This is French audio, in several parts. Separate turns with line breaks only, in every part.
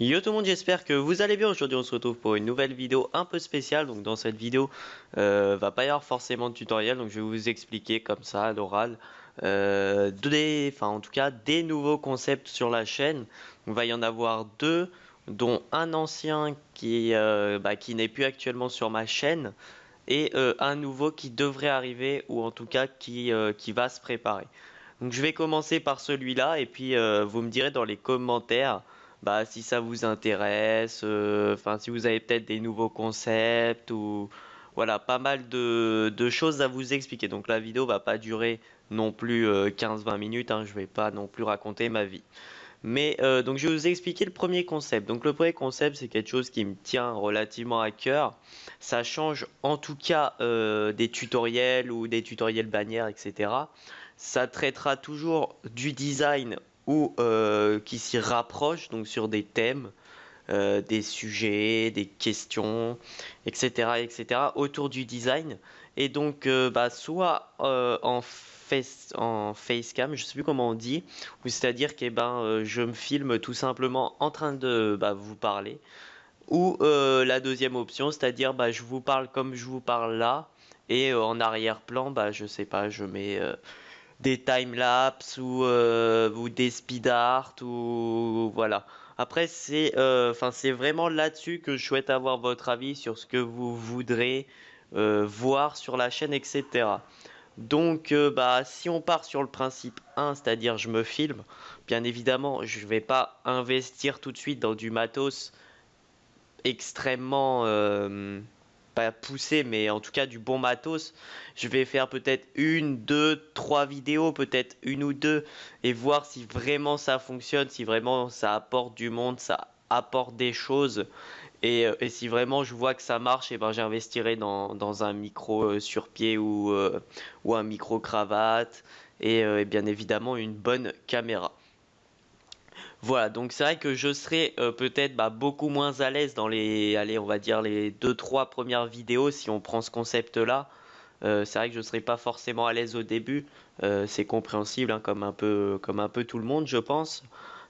Yo tout le monde, j'espère que vous allez bien. Aujourd'hui on se retrouve pour une nouvelle vidéo un peu spéciale. Donc dans cette vidéo, va pas y avoir forcément de tutoriel, donc je vais vous expliquer comme ça à l'oral, en tout cas des nouveaux concepts sur la chaîne. Il va y en avoir deux, dont un ancien qui n'est plus actuellement sur ma chaîne et un nouveau qui devrait arriver ou en tout cas qui va se préparer. Donc je vais commencer par celui-là et puis vous me direz dans les commentaires si ça vous intéresse, si vous avez peut-être des nouveaux concepts ou voilà, pas mal de choses à vous expliquer. Donc la vidéo va pas durer non plus 15-20 minutes, hein, je vais pas non plus raconter ma vie. Mais donc je vais vous expliquer le premier concept. Donc le premier concept, c'est quelque chose qui me tient relativement à cœur. Ça change en tout cas des tutoriels ou des tutoriels bannières, etc. Ça traitera toujours du design ou qui s'y rapproche, donc sur des thèmes, des sujets, des questions, etc., etc. autour du design. Et donc soit en facecam, je sais plus comment on dit, ou c'est-à-dire que je me filme tout simplement en train de vous parler. Ou la deuxième option, c'est-à-dire je vous parle comme je vous parle là, et en arrière-plan, je sais pas, je mets des timelapses ou des speed art ou voilà. Après c'est vraiment là-dessus que je souhaite avoir votre avis sur ce que vous voudrez voir sur la chaîne, etc. Donc si on part sur le principe 1, c'est-à-dire je me filme, bien évidemment je vais pas investir tout de suite dans du matos extrêmement pas poussé, mais en tout cas du bon matos. Je vais faire peut-être une, deux, trois vidéos, peut-être une ou deux, et voir si vraiment ça fonctionne, si vraiment ça apporte du monde, ça apporte des choses. Et si vraiment je vois que ça marche, et ben j'investirai dans un micro sur pied ou un micro cravate et bien évidemment une bonne caméra. Voilà, donc c'est vrai que je serai peut-être beaucoup moins à l'aise dans allez, on va dire les deux trois premières vidéos si on prend ce concept-là. C'est vrai que je serai pas forcément à l'aise au début, c'est compréhensible, hein, comme un peu tout le monde, je pense.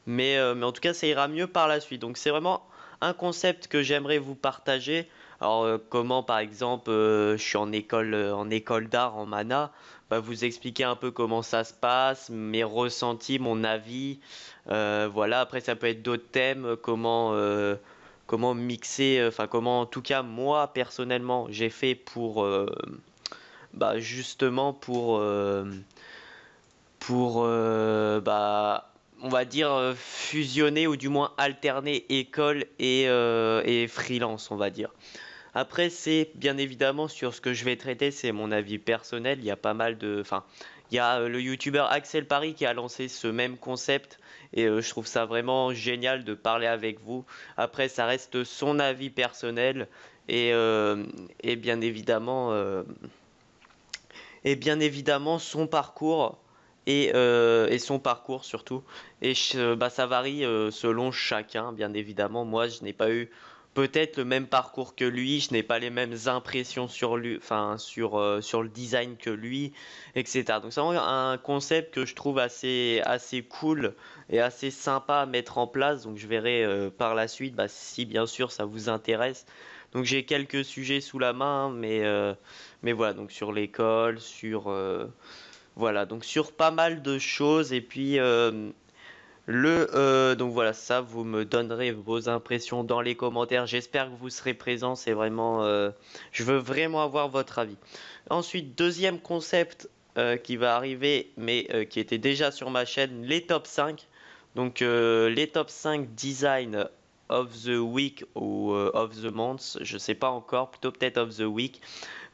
Mais en tout cas, ça ira mieux par la suite. Donc c'est vraiment un concept que j'aimerais vous partager. Alors comment par exemple, je suis en école d'art en mana, vous expliquer un peu comment ça se passe, mes ressentis, mon avis. Voilà, après ça peut être d'autres thèmes, comment mixer, comment en tout cas moi personnellement j'ai fait pour justement pour on va dire fusionner ou du moins alterner école et freelance, on va dire. Après, c'est bien évidemment sur ce que je vais traiter, c'est mon avis personnel. Il y a pas mal il y a le youtubeur Axel Paris qui a lancé ce même concept et je trouve ça vraiment génial de parler avec vous. Après, ça reste son avis personnel et, euh, et bien évidemment, euh, et bien évidemment son parcours et son parcours surtout. Et ça varie selon chacun, bien évidemment. Moi, je n'ai pas eu peut-être le même parcours que lui, je n'ai pas les mêmes impressions sur lui, sur le design que lui, etc. Donc c'est vraiment un concept que je trouve assez cool et assez sympa à mettre en place. Donc je verrai par la suite, si bien sûr ça vous intéresse. Donc j'ai quelques sujets sous la main, mais voilà, donc sur l'école, voilà, donc sur pas mal de choses. Et puis donc voilà, ça, vous me donnerez vos impressions dans les commentaires. J'espère que vous serez présents. C'est vraiment, je veux vraiment avoir votre avis. Ensuite, deuxième concept qui va arriver, mais qui était déjà sur ma chaîne, les top 5. Donc les top 5 design of the week ou of the month, je sais pas encore, plutôt peut-être of the week,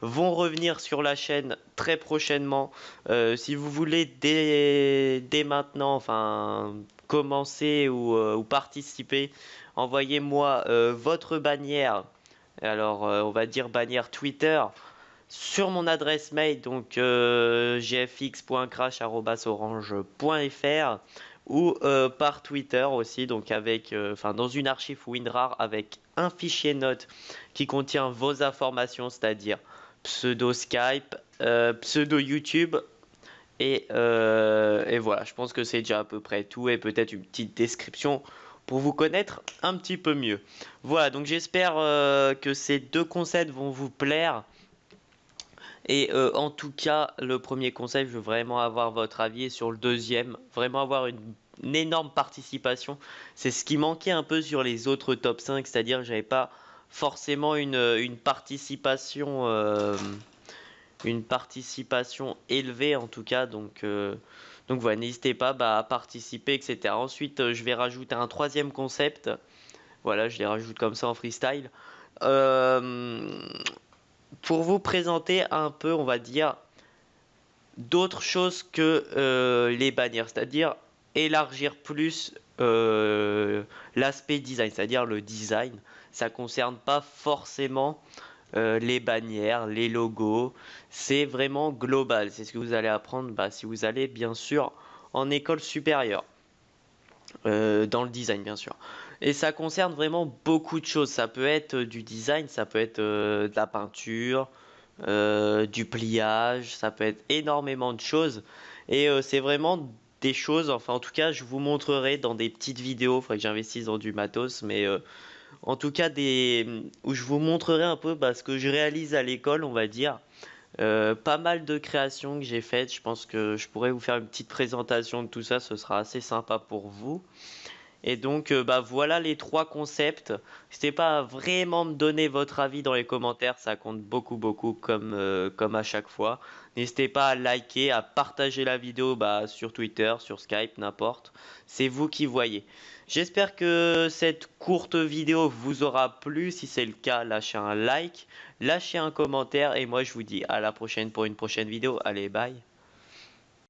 vont revenir sur la chaîne très prochainement. Si vous voulez dès maintenant, commencer ou participer, envoyez-moi votre bannière. Alors, on va dire bannière Twitter sur mon adresse mail, donc gfx.crash@orange.fr ou par Twitter aussi, donc dans une archive WinRAR avec un fichier note qui contient vos informations, c'est-à-dire pseudo Skype, pseudo YouTube et voilà, je pense que c'est déjà à peu près tout et peut-être une petite description pour vous connaître un petit peu mieux. Voilà, donc j'espère que ces deux concepts vont vous plaire. Et en tout cas, le premier conseil, je veux vraiment avoir votre avis. Et sur le deuxième, vraiment avoir une énorme participation. C'est ce qui manquait un peu sur les autres top 5, c'est-à-dire que j'avais pas forcément une participation élevée en tout cas. Donc voilà, n'hésitez pas à participer, etc. Ensuite, je vais rajouter un troisième concept. Voilà, je les rajoute comme ça en freestyle. Euh, pour vous présenter un peu, on va dire, d'autres choses que les bannières, c'est-à-dire élargir plus l'aspect design, c'est-à-dire le design. Ça concerne pas forcément les bannières, les logos, c'est vraiment global. C'est ce que vous allez apprendre si vous allez bien sûr en école supérieure, dans le design bien sûr. Et ça concerne vraiment beaucoup de choses. Ça peut être du design, ça peut être de la peinture, du pliage, ça peut être énormément de choses. Et c'est vraiment des choses, enfin en tout cas je vous montrerai dans des petites vidéos, il faudrait que j'investisse dans du matos, mais en tout cas où je vous montrerai un peu ce que je réalise à l'école, on va dire. Pas mal de créations que j'ai faites, je pense que je pourrais vous faire une petite présentation de tout ça, ce sera assez sympa pour vous. Et donc, voilà les trois concepts. N'hésitez pas à vraiment me donner votre avis dans les commentaires, ça compte beaucoup, beaucoup, comme à chaque fois. N'hésitez pas à liker, à partager la vidéo sur Twitter, sur Skype, n'importe. C'est vous qui voyez. J'espère que cette courte vidéo vous aura plu. Si c'est le cas, lâchez un like, lâchez un commentaire. Et moi, je vous dis à la prochaine pour une prochaine vidéo. Allez, bye.